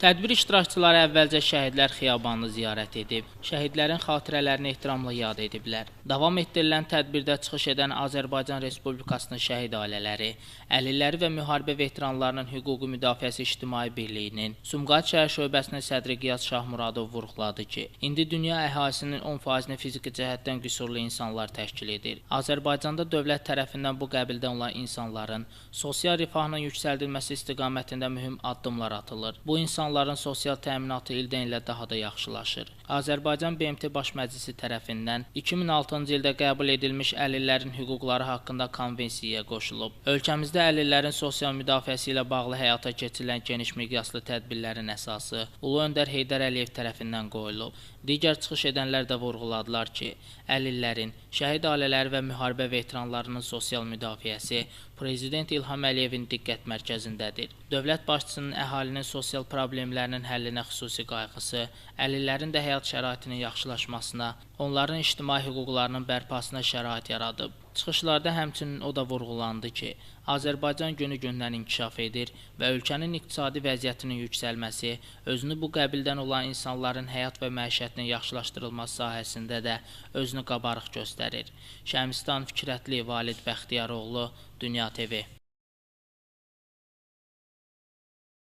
Tədbir iştirakçıları əvvəlcə şəhidlər xiyabanını ziyarət edib, şəhidlərin xatirələrini ehtiramla yad ediblər. Davam etdirilən tədbirdə çıxış edən Azərbaycan Respublikasının şəhid ailələri, əlilləri və müharibə veteranlarının hüquqi müdafiəsi İctimai Birliyinin Sumqayıt şəhər şöbəsinin sədri Qiyas Şahmuradov vurğuladı ki, indi dünya əhalisinin 10%-ni fiziki cəhətdən qüsurlu insanlar təşkil edir. Azərbaycanda dövlət tərəfindən bu qəbildən olan insanların sosial rifahının yüksəldilməsi istiqamətində mühüm addımlar atılır. Bu insanların sosial təminatı ildən ilə daha da yaxşılaşır. Azərbaycan BMT Baş Məclisi tərəfindən 2006-cı ildə qəbul edilmiş əlillərin hüquqları haqqında konvensiyaya qoşulub. Ölkəmizdə əlillərin sosial müdafiəsi ilə bağlı həyata keçirilən geniş miqyaslı tədbirlərin əsası Ulu Öndər Heydər Əliyev tərəfindən qoyulub. Digər çıxış edənlər də vurğuladılar ki, əlillərin, şəhid ailələri və müharibə veteranlarının sosial müdafiəsi Prezident İlham Əliyevin diqqət mərkəzindədir. Dövlət başçısının əhalinin sosial problemlərinin həllinə xüsusi qayğısı, əlillərin də həyat şəraitinin yaxşılaşmasına, onların ictimai hüquqlarının bərpasına şərait yaradıb. Çıxışlarda həmçinin o da vurğulandı ki, Azərbaycan günü-gündən inkişaf edir və ölkənin iqtisadi vəziyyətinin yüksəlməsi, özünü bu qəbildən olan insanların həyat və məişətinin yaxşılaşdırılması sahəsində də özünü qabarıq göstərir. Şəmstan Fikrətli, Valid Bəxtiyaroğlu, Dünya TV.